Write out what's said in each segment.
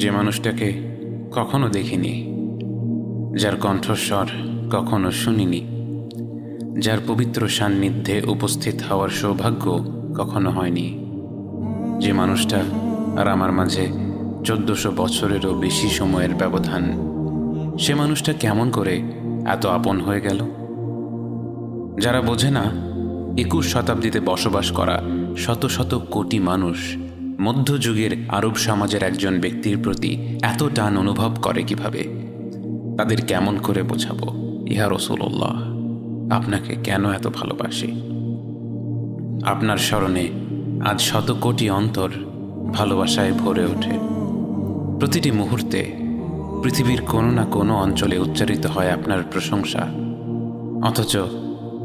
যে মানুষটাকে কখনো দেখিনি, যার কণ্ঠস্বর কখনো শুনিনি, যার পবিত্র সান্নিধ্যে উপস্থিত হওয়ার সৌভাগ্য কখনো হয়নি, যে মানুষটা আর আমার মাঝে 1400 বছরেরও বেশি সময়ের ব্যবধান, সে মানুষটা কেমন করে এত আপন হয়ে গেল? যারা বোঝে না 21 শতাব্দীতে বসবাস করা শত শত কোটি মানুষ মধ্যযুগের আরব সমাজের একজন ব্যক্তির প্রতি এত টান অনুভব করে কিভাবে, তাদের কেমন করে বোঝাবো ইয়া রাসূলুল্লাহ আপনাকে কেন এত ভালোবাসি? আপনার স্মরণে আজ শত কোটি অন্তর ভালোবাসায় ভরে ওঠে। প্রতিটি মুহূর্তে পৃথিবীর কোনো না কোনো অঞ্চলে উচ্চারিত হয় আপনার প্রশংসা, অথচ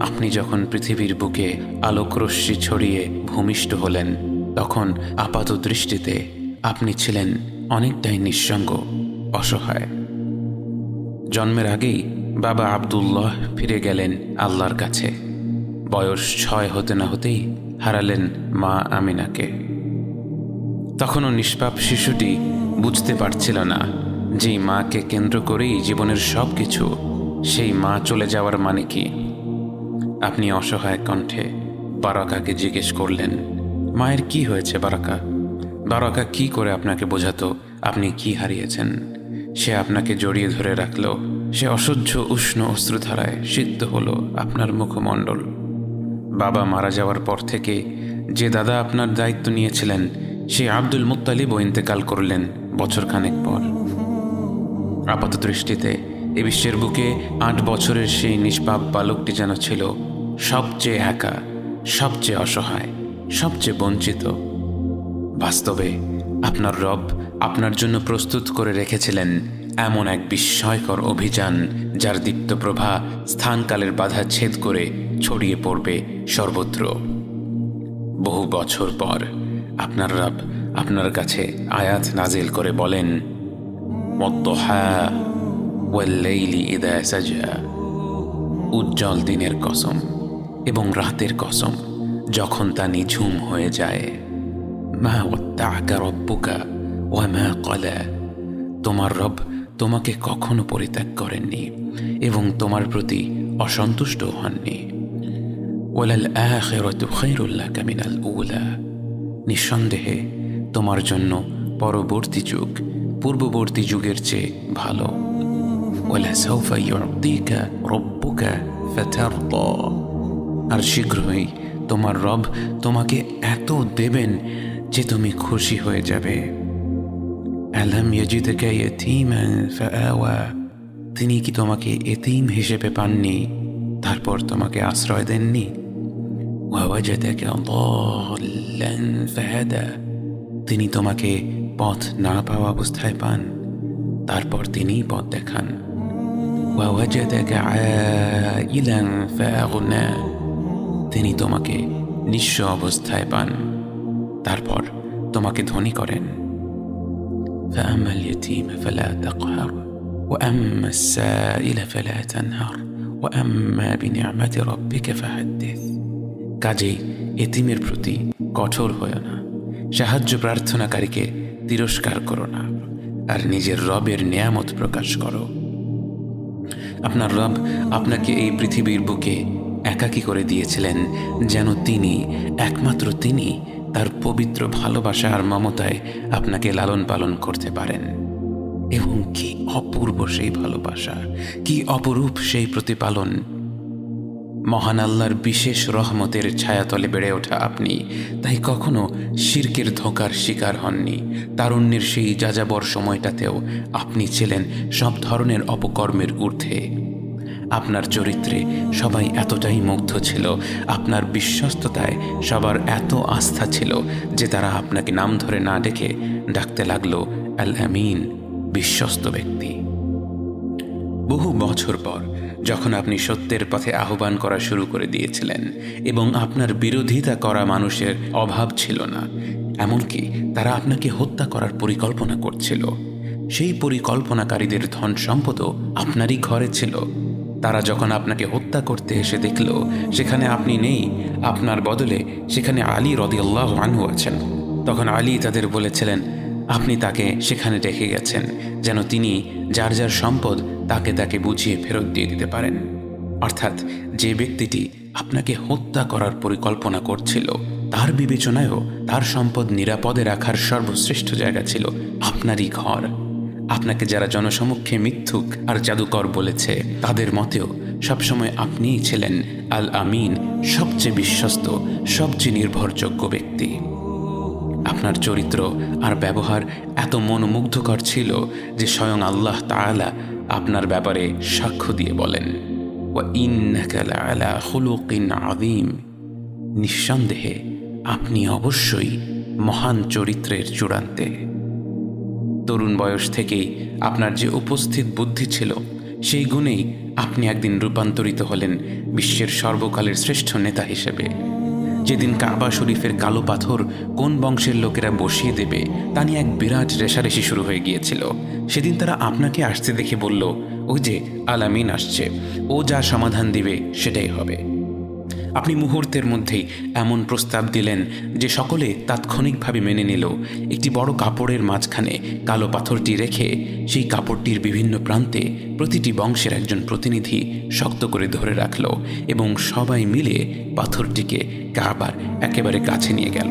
আপনি যখন পৃথিবীর বুকে আলোকরশ্মি ছড়িয়ে ভূমিষ্ঠ হলেন, তখন আপাত দৃষ্টিতে আপনি ছিলেন অনেকটাই নিঃসঙ্গ, অসহায়। জন্মের আগেই বাবা আব্দুল্লাহ ফিরে গেলেন আল্লাহর কাছে। বয়স 6 হতে না হতেই হারালেন মা আমিনাকে। তখনও নিষ্পাপ শিশুটি বুঝতে পারছিল না যেই মাকে কেন্দ্র করেই জীবনের সব কিছু, সেই মা চলে যাওয়ার মানে কি। আপনি অসহায় কণ্ঠে বারাকাকে জিজ্ঞেস করলেন, মায়ের কি হয়েছে বারাকা? বারাকা কি করে আপনাকে বোঝাতো আপনি কি হারিয়েছেন? সে আপনাকে জড়িয়ে ধরে রাখল, সে অসহ্য উষ্ণ অশ্রুধারায় সিদ্ধ হলো আপনার মুখমণ্ডল। বাবা মারা যাওয়ার পর থেকে যে দাদা আপনার দায়িত্ব নিয়েছিলেন, সে আব্দুল মুত্তালিবও ইন্তেকাল করলেন বছরখানেক পর। আপাত দৃষ্টিতে এ বিশ্বের বুকে 8 বছরের সেই নিষ্পাপ বালকটি যেন ছিল সবচেয়ে একা, সবচেয়ে অসহায়, সবচেয়ে বঞ্চিত। বাস্তবে আপনার রব আপনার জন্য প্রস্তুত করে রেখেছিলেন এমন এক বিস্ময়কর অভিযান, যার দীপ্ত প্রভা স্থানকালের বাধা ছেদ করে ছড়িয়ে পড়বে সর্বত্র। বহু বছর পর আপনার রব আপনার কাছে আয়াত নাজিল করে বলেন, ওয়াদ-দুহা ওয়াল-লাইলি ইযা সাজা, উজ্জ্বল দিনের কসম এবং রাতের কসম যখন তা নিঝুম হয়ে যায়। মা ওয়াদ্দা'আকা রাব্বুকা ওয়া মা ক্বালা, তোমার রব তোমাকে কখনো পরিত্যাগ করেননি এবং তোমার প্রতি অসন্তুষ্ট হননি। ওয়ালাল আখিরাতু খায়রুল লাকা মিনাল উলা, নিঃসন্দেহে তোমার জন্য পরবর্তী যুগ পূর্ববর্তী যুগের চেয়ে ভালো। ওয়ালা সাওফা ইউ'তিকা রাব্বুকা ফাতারদা, আর শীঘ্রই তোমার রব তোমাকে এত দেবেন যে তুমি খুশি হয়ে যাবে। আলাম ইয়াজিদকা ইয়াতীমান ফাআওয়া, তিনি কি তোমাকে এতিম হিসেবে পাননি, তারপর তোমাকে আশ্রয় দেননি? ওয়া ওয়াজাদাকা দাল্লান ফাহাদা, তিনি তোমাকে পথ না পাওয়া অবস্থায় পান, তারপর তিনিই পথ দেখান। ওয়া ওয়াজাদাকা আইলান ফাআগনা, তিনি তোমাকে নিঃস্ব অবস্থায় পান, তারপর তোমাকে ধনী করেন। فأما اليتيم فلا تقهر وأما السائل فلا تنهر وأما بنعمة ربك فحدث, কাজেই এতিমের প্রতি কঠোর হয়ো না, সাহায্য প্রার্থনাকারীকে তিরস্কার করো না, আর নিজের রবের নেয়ামত প্রকাশ করো। আপনার রব আপনাকে এই পৃথিবীর বুকে একাকী করে দিয়েছিলেন যেন তিনি, একমাত্র তিনি, তার পবিত্র ভালোবাসা আর মমতায় আপনাকে লালন পালন করতে পারেন। এবং কি অপূর্ব সেই ভালোবাসা, কি অপরূপ সেই প্রতিপালন! মহান আল্লাহর বিশেষ রহমতের ছায়াতলে বেড়ে ওঠা আপনি তাই কখনো শিরকের ধোঁকার শিকার হননি। তারুণ্যের সেই যাযাবর সময়টাতেও আপনি ছিলেন সব ধরনের অপকর্মের ঊর্ধ্বে। আপনার চরিত্রে সবাই এতটাই মুগ্ধ ছিল, আপনার বিশ্বস্ততায় সবার এত আস্থা ছিল যে তারা আপনাকে নাম ধরে না ডেকে ডাকতে লাগলো আল আমিন, বিশ্বস্ত ব্যক্তি। বহু বছর পর যখন আপনি সত্যের পথে আহ্বান করা শুরু করে দিয়েছিলেন এবং আপনার বিরোধিতা করা মানুষের অভাব ছিল না, এমনকি তারা আপনাকে হত্যা করার পরিকল্পনা করছিল, সেই পরিকল্পনাকারীদের ধন সম্পদও আপনারই ঘরে ছিল, তারা যখন আপনাকে হত্যা করতে এসে দেখল সেখানে আপনি নেই, আপনার বদলে সেখানে আলী রাদিয়াল্লাহু আনহু আছেন, তখন আলী তাদের বলেছিলেন আপনি তাকে সেখানে রেখে গেছেন যেন তিনি যার যার সম্পদ তাকে তাকে বুঝিয়ে ফেরত দিয়ে দিতে পারেন। অর্থাৎ যে ব্যক্তিটি আপনাকে হত্যা করার পরিকল্পনা করছিল তার বিবেচনায়ও তার সম্পদ নিরাপদে রাখার সর্বশ্রেষ্ঠ জায়গা ছিল আপনারই ঘর। আপনাকে যারা জনসমক্ষে মিথ্যুক আর জাদুকর বলেছে তাদের মতেও সবসময় আপনিই ছিলেন আল আমিন, সবচেয়ে বিশ্বস্ত, সবচেয়ে নির্ভরযোগ্য ব্যক্তি। আপনার চরিত্র আর ব্যবহার এত মনোমুগ্ধকর ছিল যে স্বয়ং আল্লাহ তাআলা আপনার ব্যাপারে সাক্ষ্য দিয়ে বলেন ওয়া ইন্নাকা লাআলা খুলুকিন আযীম, নিঃসন্দেহে আপনি অবশ্যই মহান চরিত্রের চূড়ান্তে। তরুণ বয়স থেকেই আপনার যে উপস্থিত বুদ্ধি ছিল সেই গুণেই আপনি একদিন রূপান্তরিত হলেন বিশ্বের সর্বকালের শ্রেষ্ঠ নেতা হিসেবে। যেদিন কাবা শরীফের কালো পাথর কোন বংশের লোকেরা বসিয়ে দেবে তা নিয়ে এক বিরাট রেষারেষি শুরু হয়ে গিয়েছিল, সেদিন তারা আপনাকে আসতে দেখে বলল ওই যে আল আমিন আসছে, ও যা সমাধান দিবে সেটাই হবে। আপনি মুহূর্তের মধ্যেই এমন প্রস্তাব দিলেন যে সকলে তাৎক্ষণিকভাবে মেনে নিল। একটি বড় কাপড়ের মাঝখানে কালো পাথরটি রেখে সেই কাপড়টির বিভিন্ন প্রান্তে প্রতিটি বংশের একজন প্রতিনিধি শক্ত করে ধরে রাখল এবং সবাই মিলে পাথরটিকে কাবার একেবারে কাছে নিয়ে গেল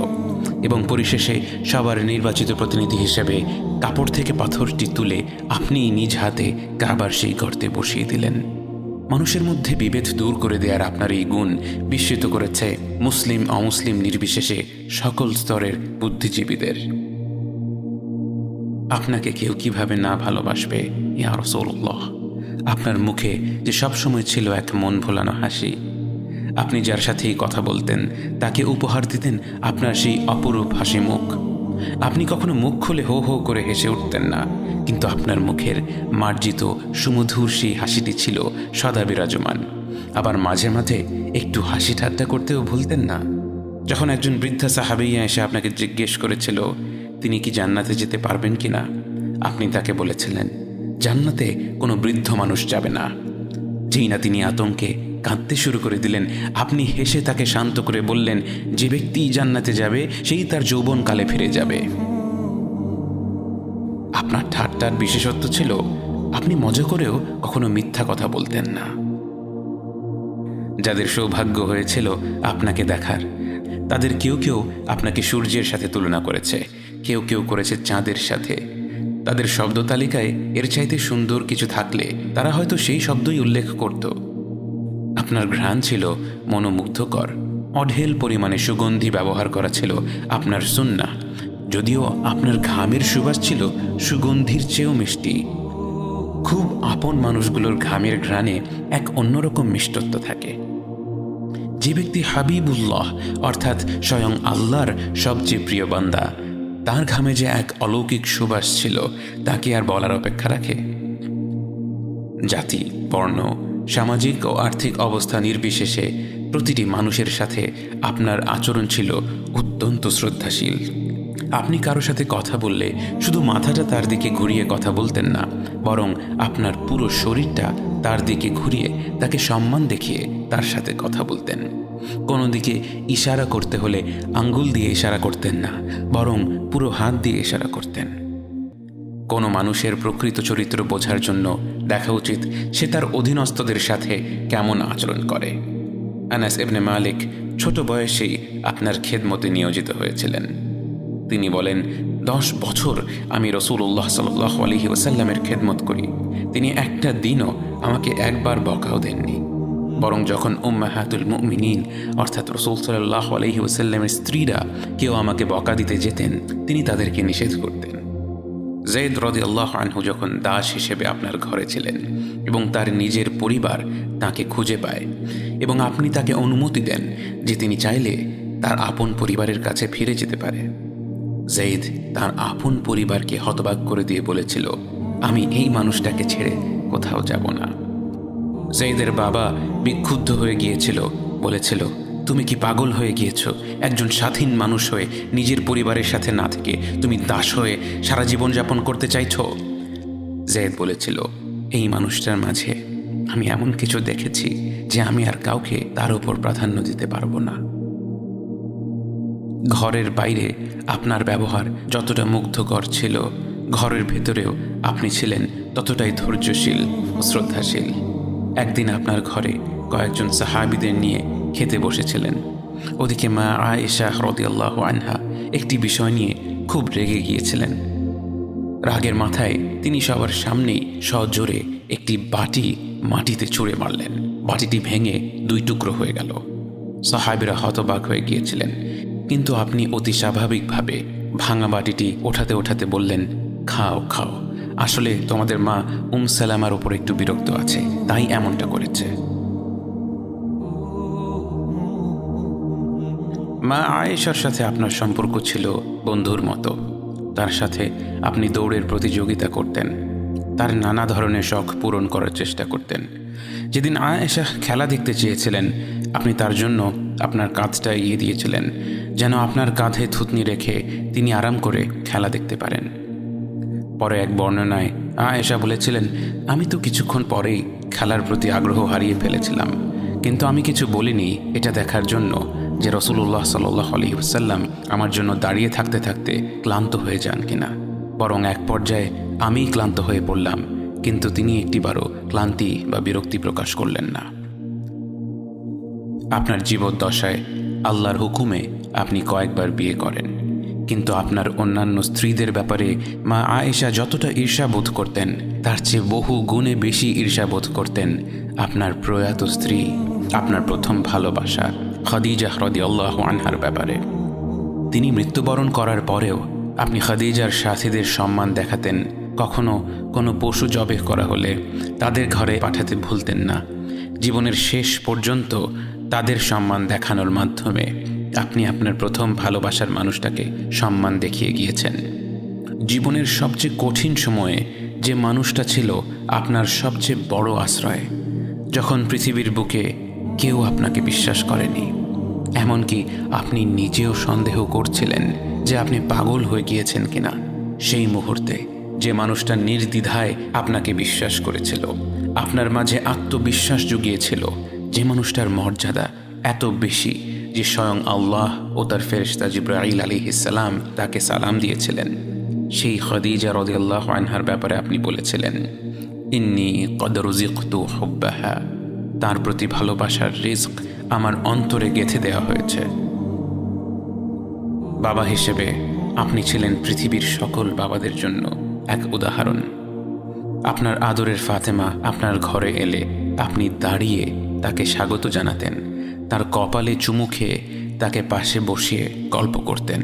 এবং পরিশেষে সবার নির্বাচিত প্রতিনিধি হিসেবে কাপড় থেকে পাথরটি তুলে আপনিই নিজ হাতে কাবার সেই গর্তে বসিয়ে দিলেন। মানুষের মধ্যে বিভেদ দূর করে দেওয়ার আপনার এই গুণ বিস্মিত করেছে মুসলিম অমুসলিম নির্বিশেষে সকল স্তরের বুদ্ধিজীবীদের। আপনাকে কেউ কিভাবে না ভালোবাসবে ইয়া রাসূলুল্লাহ। আপনার মুখে যে সবসময় ছিল এক মন ভোলানো হাসি। আপনি যার সাথেই কথা বলতেন তাকে উপহার দিতেন আপনার সেই অপরূপ হাসি মুখ। আপনি কখনো মুখ খুলে হো হো করে হেসে উঠতেন না, কিন্তু আপনার মুখের মার্জিত সুমধুর সেই হাসিটি ছিল সদা বিরাজমান। আবার মাঝে মাঝে একটু হাসি ঠাট্টা করতেও ভুলতেন না। যখন একজন বৃদ্ধা সাহাবীয়া এসে আপনাকে জিজ্ঞেস করেছিল তিনি কি জান্নাতে যেতে পারবেন কিনা, আপনি তাকে বলেছিলেন জান্নাতে কোনো বৃদ্ধ মানুষ যাবে না। যেই না তিনি আতঙ্কে কাঁদতে শুরু করে দিলেন, আপনি হেসে তাকে শান্ত করে বললেন যে ব্যক্তি জান্নাতে যাবে সেই তার যৌবনকালে ফিরে যাবে। আপনার ঠাট্টার বিশেষত্ব ছিল আপনি মজা করেও কখনো মিথ্যা কথা বলতেন না। যাদের সৌভাগ্য হয়েছিল আপনাকে দেখার তাদের কেউ কেউ আপনাকে সূর্যের সাথে তুলনা করেছে, কেউ কেউ করেছে চাঁদের সাথে। তাদের শব্দ তালিকায় এর চাইতে সুন্দর কিছু থাকলে তারা হয়তো সেই শব্দই উল্লেখ করত। আপনার ঘ্রাণ ছিল মনোমুগ্ধকর, অঢেল পরিমাণে সুগন্ধি ব্যবহার করা ছিল আপনার সুন্নাহ, যদিও আপনার ঘামের সুবাস ছিল সুগন্ধির চেয়েও মিষ্টি। খুব আপন মানুষগুলোর ঘামের ঘ্রাণে এক অন্যরকম মিষ্টত্ব থাকে। যে ব্যক্তি হাবিবুল্লাহ অর্থাৎ স্বয়ং আল্লাহর সবচেয়ে প্রিয় বান্দা, তার ঘামে যে এক অলৌকিক সুবাস ছিল তাকে আর বলার অপেক্ষা রাখে। জাতি, বর্ণ, সামাজিক ও আর্থিক অবস্থা নির্বিশেষে প্রতিটি মানুষের সাথে আপনার আচরণ ছিল অত্যন্ত শ্রদ্ধাশীল। আপনি কারো সাথে কথা বললে শুধু মাথাটা তার দিকে ঘুরিয়ে কথা বলতেন না, বরং আপনার পুরো শরীরটা তার দিকে ঘুরিয়ে তাকে সম্মান দেখিয়ে তার সাথে কথা বলতেন। কোনো দিকে ইশারা করতে হলে আঙ্গুল দিয়ে ইশারা করতেন না, বরং পুরো হাত দিয়ে ইশারা করতেন। কোনো মানুষের প্রকৃত চরিত্র বোঝার জন্য দেখা উচিত সে তার অধীনস্থদের সাথে কেমন আচরণ করে। আনাস ইবনে মালিক ছোট বয়সেই আপনার খেদমতে নিয়োজিত হয়েছিলেন। তিনি বলেন, 10 বছর আমি রাসূলুল্লাহ সাল্লাল্লাহু আলাইহি ওয়াসাল্লামের খেদমত করি, তিনি একটা দিনও আমাকে একবার বকাও দেননি। বরং যখন উম্মাহাতুল মুমিনিন অর্থাৎ রাসূল সাল্লাল্লাহু আলাইহি ওয়াসাল্লামের স্ত্রীরা কেউ আমাকে বকা দিতে যেতেন তিনি তাদেরকে নিষেধ করতেন। যায়েদ রাদিয়াল্লাহু আনহু যখন দাস হিসেবে আপনার ঘরে ছিলেন এবং তার নিজের পরিবার তাকে খুঁজে পায় এবং আপনি তাকে অনুমতি দেন যে তিনি চাইলে তার আপন পরিবারের কাছে ফিরে যেতে পারে, যায়েদ তার আপন পরিবারকে হতবাক করে দিয়ে বলেছিল, আমি এই মানুষটাকে ছেড়ে কোথাও যাব না। যায়েদের বাবা বিক্ষুব্ধ হয়ে গিয়েছিল, বলেছিল, তুমি কি পাগল হয়ে গিয়েছ? একজন স্বাধীন মানুষ হয়ে নিজের পরিবারের সাথে না থেকে তুমি দাস হয়ে সারা জীবন যাপন করতে চাইছ? যায়েদ বলেছিল, এই মানুষটার মাঝে আমি এমন কিছু দেখেছি যে আমি আর কাউকে তার উপর প্রাধান্য দিতে পারবো না। ঘরের বাইরে আপনার ব্যবহার যতটা মুগ্ধকর ছিল, ঘরের ভেতরেও আপনি ছিলেন ততটাই ধৈর্যশীল ও শ্রদ্ধাশীল। একদিন আপনার ঘরে কয়েকজন সাহাবীদের নিয়ে খেতে বসেছিলেন। ওদিকে মা আয়েশা রাদিয়াল্লাহু আনহা একটি বিষয় নিয়ে খুব রেগে গিয়েছিলেন। রাগের মাথায় তিনি সবার সামনেই সজোরে একটি বাটি মাটিতে ছুঁড়ে মারলেন। বাটিটি ভেঙে 2 টুকরো হয়ে গেল। সাহাবীরা হতবাক হয়ে গিয়েছিলেন, কিন্তু আপনি অতি স্বাভাবিকভাবে ভাঙা বাটিটি ওঠাতে ওঠাতে বললেন, খাও খাও, আসলে তোমাদের মা সালামার উপর একটু বিরক্ত আছে, তাই এমনটা করেছে। মা আয়েশার সাথে আপনার সম্পর্ক ছিল বন্ধুর মতো। তার সাথে আপনি দৌড়ের প্রতিযোগিতা করতেন, তার নানা ধরনের শখ পূরণ করার চেষ্টা করতেন। যেদিন আয়েশা খেলা দেখতে চেয়েছিলেন, আপনি তার জন্য আপনার কাঁধটা এগিয়ে দিয়েছিলেন, যেন আপনার কাঁধে থুতনি রেখে তিনি আরাম করে খেলা দেখতে পারেন। পরে এক বর্ণনায় আয়েশা বলেছিলেন, আমি তো কিছুক্ষণ পরেই খেলার প্রতি আগ্রহ হারিয়ে ফেলেছিলাম, কিন্তু আমি কিছু বলিনি এটা দেখার জন্য যে রাসূলুল্লাহ সাল্লাল্লাহু আলাইহি ওয়াসাল্লাম আমার জন্য দাঁড়িয়ে থাকতে থাকতে ক্লান্ত হয়ে যান কিনা। বরং এক পর্যায়ে আমিই ক্লান্ত হয়ে পড়লাম, কিন্তু তিনি একটিবারও ক্লান্তি বা বিরক্তি প্রকাশ করলেন না। আপনার জীবদ্দশায় আল্লাহর হুকুমে আপনি কয়েকবার বিয়ে করেন, কিন্তু আপনার অন্যান্য স্ত্রীদের ব্যাপারে মা আয়েশা যতটা ঈর্ষাবোধ করতেন, তার চেয়ে বহু গুণে বেশি ঈর্ষাবোধ করতেন আপনার প্রয়াত স্ত্রী, আপনার প্রথম ভালোবাসা খাদিজা রাদিয়াল্লাহু আনহার ব্যাপারে। তিনি মৃত্যুবরণ করার পরেও আপনি খাদিজার সাথীদের সম্মান দেখাতেন। কখনো কোনো পশু জবেহ করা হলে তাদের ঘরে পাঠাতে ভুলতেন না। জীবনের শেষ পর্যন্ত তাদের সম্মান দেখানোর মাধ্যমে আপনি আপনার প্রথম ভালোবাসার মানুষটাকে সম্মান দেখিয়ে গিয়েছেন। জীবনের সবচেয়ে কঠিন সময়ে যে মানুষটা ছিল আপনার সবচেয়ে বড় আশ্রয়, যখন পৃথিবীর বুকে কেউ আপনাকে বিশ্বাস করেনি, এমনকি আপনি নিজেও সন্দেহ করছিলেন যে আপনি পাগল হয়ে গিয়েছেন কিনা, সেই মুহূর্তে যে মানুষটা নির্দ্বিধায় আপনাকে বিশ্বাস করেছিল, আপনার মাঝে আত্মবিশ্বাস জুগিয়েছিল, যে মানুষটার মর্যাদা এত বেশি যে স্বয়ং আল্লাহ ও তার ফেরেশতা জিবরাইল আলাইহিস সালাম তাকে সালাম দিয়েছিলেন, সেই খাদিজা রাদিয়াল্লাহু আনহার ব্যাপারে আপনি বলেছিলেন, ইন্নী কদ রুজিকতু হুব্বাহা, তার প্রতি ভালোবাসার রিজক আমার অন্তরে গেঁথে দেওয়া হয়েছে। বাবা হিসেবে আপনি ছিলেন পৃথিবীর সকল বাবাদের জন্য এক উদাহরণ। আপনার আদরের ফাতেমা আপনার ঘরে এলে আপনি দাঁড়িয়ে তাকে স্বাগত জানাতেন, তার কপালে চুমু খেয়ে তাকে পাশে বসিয়ে গল্প করতেন।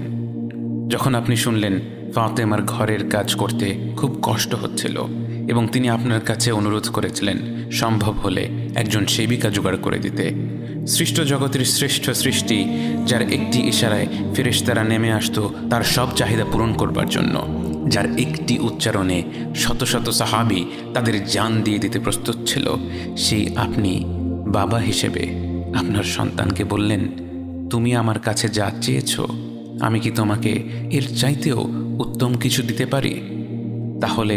যখন আপনি শুনলেন ফাতেমার ঘরের কাজ করতে খুব কষ্ট হচ্ছিল এবং তিনি আপনার কাছে অনুরোধ করেছিলেন সম্ভব হলে একজন সেবিকা জোগাড় করে দিতে, সৃষ্ট জগতের শ্রেষ্ঠ সৃষ্টি যার একটি ইশারায় ফেরেশতারা নেমে আসতো তার সব চাহিদা পূরণ করবার জন্য, যার একটি উচ্চারণে শত শত সাহাবী তাদের জান দিয়ে দিতে প্রস্তুত ছিল, সেই আপনি বাবা হিসেবে আপনার সন্তানকে বললেন, তুমি আমার কাছে যা চেয়েছ আমি কি তোমাকে এর চাইতেও উত্তম কিছু দিতে পারি? তাহলে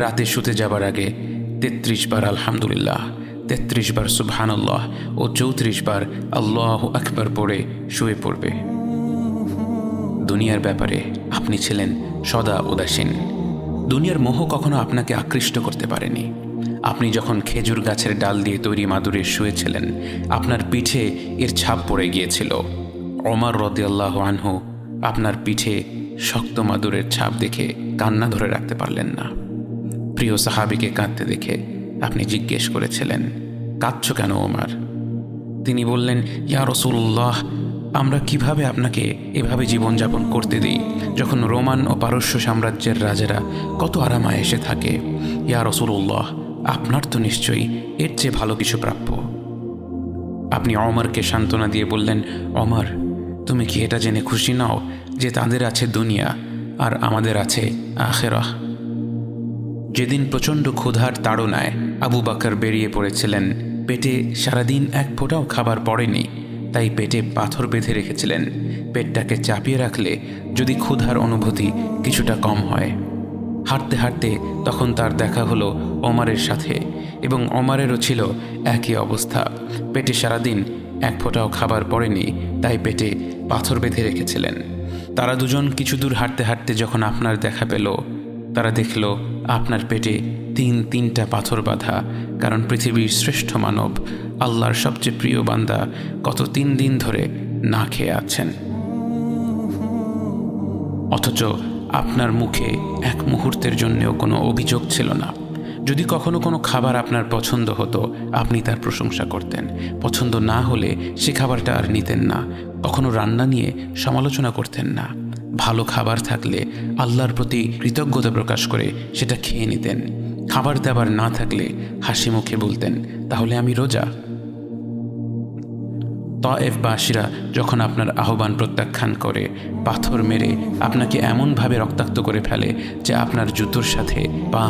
রাতে শুতে যাবার আগে 33 বার আলহামদুলিল্লাহ, 33 বার সুবহানাল্লাহ ও 34 বার আল্লাহু আকবার পড়ে শুয়ে পড়বে। দুনিয়ার ব্যাপারে আপনি ছিলেন সদা উদাসীন। দুনিয়ার মোহ কখনো আপনাকে আকৃষ্ট করতে পারেনি। আপনি যখন খেজুর গাছের ডাল দিয়ে তৈরি মাদুরে শুয়েছিলেন, আপনার পিঠে এর ছাপ পড়ে গিয়েছিল। ওমর রাদিয়াল্লাহু আনহু আপনার পিঠে শক্ত মাদুরের ছাপ দেখে কান্না ধরে রাখতে পারলেন না। প্রিয় সাহাবীকে কাঁদতে দেখে আপনি জিজ্ঞেস করেছিলেন, কাঁদছ কেন ওমর? তিনি বললেন, ইয়া রাসূলুল্লাহ, আমরা কিভাবে আপনাকে এভাবে জীবনযাপন করতে দিই যখন রোমান ও পারস্য সাম্রাজ্যের রাজারা কত আরাম আয়েশে থাকে? ইয়া রাসূলুল্লাহ, আপনার তো নিশ্চয়ই এর চেয়ে ভালো কিছু প্রাপ্য। আপনি ওমরকে সান্ত্বনা দিয়ে বললেন, ওমর, তুমি কি এটা জেনে খুশি নাও যে তাদের আছে দুনিয়া আর আমাদের আছে আখিরাহ? যেদিন প্রচণ্ড ক্ষুধার তাড়নায় আবু বকর বেরিয়ে পড়েছিলেন, পেটে সারাদিন এক ফোঁটাও খাবার পড়েনি, তাই পেটে পাথর বেঁধে রেখেছিলেন, পেটটাকে চাপিয়ে রাখলে যদি ক্ষুধার অনুভূতি কিছুটা কম হয়। হাঁটতে হাঁটতে তখন তার দেখা হলো ওমরের সাথে, এবং ওমরেরও ছিল একই অবস্থা। পেটে সারাদিন এক ফোঁটাও খাবার পড়েনি, তাই পেটে পাথর বেঁধে রেখেছিলেন। তারা দুজন কিছু দূর হাঁটতে হাঁটতে যখন আপনার দেখা পেল, তারা দেখল আপনার পেটে তিনটা পাথর বাঁধা, কারণ পৃথিবীর শ্রেষ্ঠ মানব, আল্লাহর সবচেয়ে প্রিয় বান্দা গত 3 দিন ধরে না খেয়ে আছেন। অথচ আপনার মুখে এক মুহূর্তের জন্যেও কোনো অভিযোগ ছিল না। যদি কখনো কোনো খাবার আপনার পছন্দ হতো, আপনি তার প্রশংসা করতেন। পছন্দ না হলে সে খাবারটা আর নিতেন না। কখনো রান্না নিয়ে সমালোচনা করতেন না। ভালো খাবার থাকলে আল্লাহর প্রতি কৃতজ্ঞতা প্রকাশ করে সেটা খেয়ে নিতেন। খাবার দাবার না থাকলে হাসি মুখে বলতেন, তাহলে আমি রোজা। তায়েফবাসীরা যখন আপনার আহ্বান প্রত্যাখ্যান করে, পাথর মেরে আপনাকে এমনভাবে রক্তাক্ত করে ফেলে যে আপনার জুতোর সাথে পা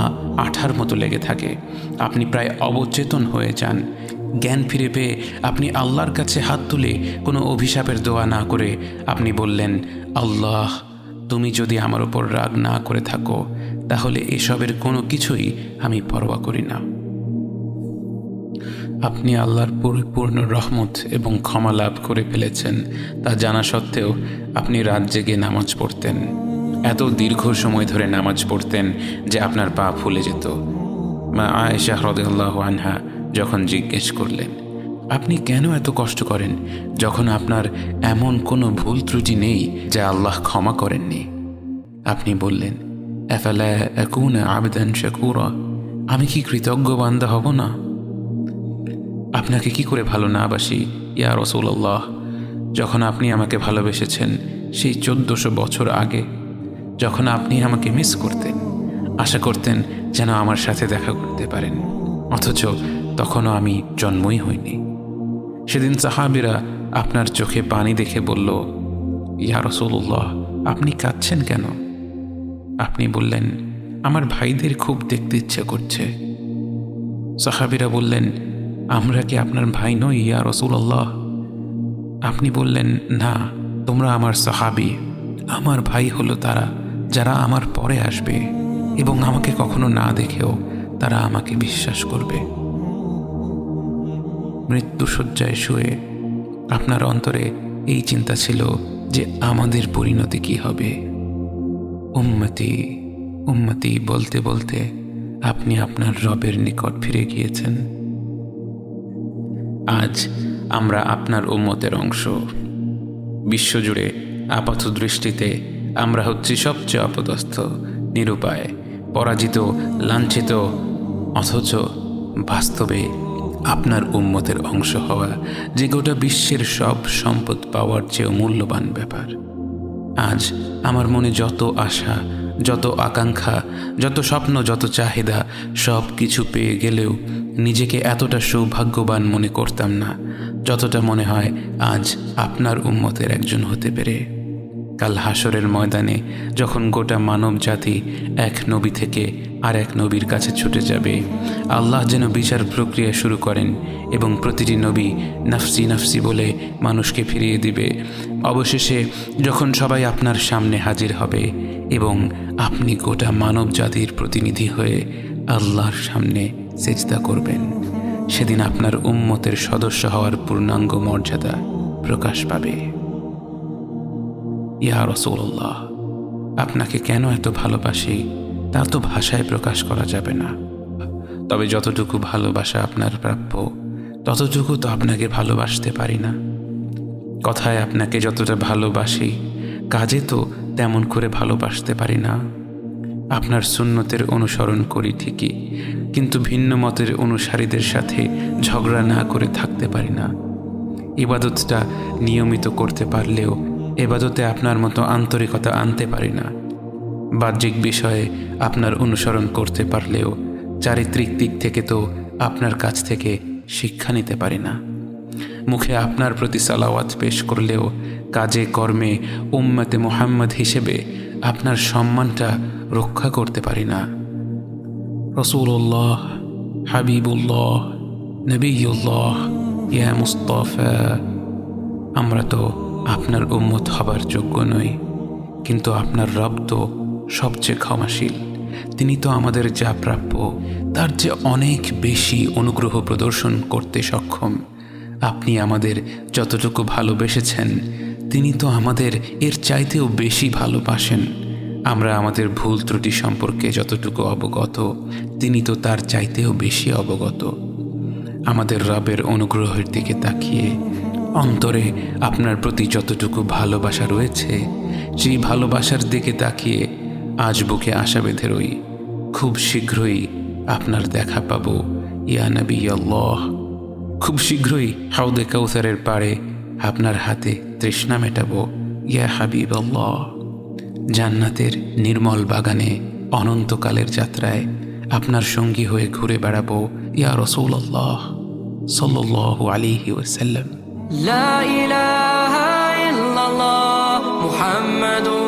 আঠার মতো লেগে থাকে, আপনি প্রায় অবচেতন হয়ে যান। জ্ঞান ফিরে পেয়ে আপনি আল্লাহর কাছে হাত তুলে কোনো অভিশাপের দোয়া না করে আপনি বললেন, আল্লাহ, তুমি যদি আমার ওপর রাগ না করে থাকো, তাহলে এসবের কোনো কিছুই আমি পরোয়া করি না। আপনি আল্লাহর পরিপূর্ণ রহমত এবং ক্ষমা লাভ করে ফেলেছেন, তা জানা সত্ত্বেও আপনি রাত জেগে নামাজ পড়তেন। এত দীর্ঘ সময় ধরে নামাজ পড়তেন যে আপনার পা ফুলে যেত। মা আয়েশা রাদিয়াল্লাহু আনহা যখন জিজ্ঞেস করলেন, আপনি কেন এত কষ্ট করেন যখন আপনার এমন কোনো ভুল ত্রুটি নেই যা আল্লাহ ক্ষমা করেননি? আপনি বললেন, আফালা আকুনা আবদান শাকুরা, আমি কি কৃতজ্ঞ বান্দা হব না? আপনাকে কি করে ভালো না বাসি ইয়া রাসূলুল্লাহ, যখন আপনি আমাকে ভালোবেসেছেন সেই 1400 বছর আগে, যখন আপনি আমাকে মিস করতেন, আশা করতেন যেন আমার সাথে দেখা করতে পারেন, অথচ তখনও আমি জন্মই হইনি। সেদিন সাহাবীরা আপনার চোখে পানি দেখে বলল, ইয়া রাসূলুল্লাহ, আপনি কাঁদছেন কেন? আপনি বললেন, আমার ভাইদের খুব দেখতে ইচ্ছে করছে। সাহাবীরা বললেন, আমরা কি আপনার ভাই নই ইয়া রাসূলুল্লাহ? আপনি বললেন, না, তোমরা আমার সাহাবী। আমার ভাই হলো তারা যারা আমার পরে আসবে এবং আমাকে কখনো না দেখেও তারা আমাকে বিশ্বাস করবে। মৃত্যুশয্যায় শুয়ে আপনার অন্তরে এই চিন্তা ছিল যে আমাদের পরিণতি কি হবে। উম্মতি উম্মতি বলতে বলতে আপনি আপনার রবের নিকট ফিরে গিয়েছেন। আজ আমরা আপনার উম্মতের অংশ। বিশ্বজুড়ে আপাত দৃষ্টিতে আমরা হচ্ছি সবচেয়ে অপদস্থ, নিরুপায়, পরাজিত, লাঞ্ছিত, অথচ বাস্তবে আপনার উম্মতের অংশ হওয়া যে গোটা বিশ্বের সব সম্পদ পাওয়ার চেয়েও মূল্যবান ব্যাপার। আজ আমার মনে যত আশা, যত আকাঙ্ক্ষা, যত স্বপ্ন, যত চাহিদা, সব কিছু পেয়ে গেলেও নিজেকে এতটা সৌভাগ্যবান মনে করতাম না যতটা মনে হয় আজ আপনার উম্মতের একজন হতে পেরে। কাল হাসরের ময়দানে যখন গোটা মানব জাতি এক নবী থেকে আর এক নবীর কাছে ছুটে যাবে, আল্লাহ যেন বিচার প্রক্রিয়া শুরু করেন এবং প্রতিটি নবী নাফসি নাফসি বলে মানুষকে ফিরিয়ে দিবে। অবশেষে যখন সবাই আপনার সামনে হাজির হবে এবং আপনি গোটা মানব জাতির প্রতিনিধি হয়ে আল্লাহর সামনে সিজদা করবেন, সেদিন আপনার উম্মতের সদস্য হওয়ার পূর্ণাঙ্গ মর্যাদা প্রকাশ পাবে। ইয়া রাসূলুল্লাহ, আপনাকে কেন এত ভালোবাসি তা তো ভাষায় প্রকাশ করা যাবে না। তবে যতটুকু ভালোবাসা আপনার প্রাপ্য ততটুকু তো আপনাকে ভালোবাসতে পারি না। কথায় আপনাকে যতটা ভালোবাসি, কাজে তো তেমন করে ভালোবাসতে পারি না। আপনার সুন্নতের অনুসরণ করি ঠিকই, কিন্তু ভিন্ন মতের অনুসারীদের সাথে ঝগড়া না করে থাকতে পারি না। ইবাদতটা নিয়মিত করতে পারলেও এবাদতে আপনার মতো আন্তরিকতা আনতে পারি না। বাহ্যিক বিষয়ে আপনার অনুসরণ করতে পারলেও চারিত্রিক দিক থেকে তো আপনার কাছ থেকে শিক্ষা নিতে পারি না। মুখে আপনার প্রতি সালাওয়াত পেশ করলেও কাজে কর্মে উম্মতে মুহাম্মদ হিসেবে আপনার সম্মানটা রক্ষা করতে পারি না। রাসূলুল্লাহ, হাবিবুল্লাহ, নবিয়ুল্লাহ, ইয়া মুস্তাফা, আমরা তো আপনার উম্মত হবার যোগ্য নই, কিন্তু আপনার রব তো সবচেয়ে ক্ষমাশীল, তিনি তো আমাদের যা প্রাপ্য তার চেয়ে অনেক বেশি অনুগ্রহ প্রদর্শন করতে সক্ষম। আপনি আমাদের যতটুকু ভালোবেসেছেন তিনি তো আমাদের এর চাইতেও বেশি ভালোবাসেন। আমরা আমাদের ভুল ত্রুটি সম্পর্কে যতটুকু অবগত তিনি তো তার চাইতেও বেশি অবগত। আমাদের রবের অনুগ্রহের দিকে তাকিয়ে অন্তরে আপনার প্রতি যতটুকু ভালোবাসা রয়েছে সেই ভালোবাসার দিকে তাকিয়ে আজ বুকে আশা বেঁধে রই, খুব শীঘ্রই আপনার দেখা পাব ইয়া নবী আল্লাহ। খুব শীঘ্রই হাউদে কাউসারের পাড়ে আপনার হাতে তৃষ্ণা মেটাবো ইয়া হাবিব আল্লাহ। জান্নাতের নির্মল বাগানে অনন্তকালের যাত্রায় আপনার সঙ্গী হয়ে ঘুরে বেড়াবো ইয়া রাসূলুল্লাহ সাল্লাল্লাহু আলাইহি ওয়াসাল্লাম। লা ইলাহা ইল্লাল্লাহ মুহাম্মাদুর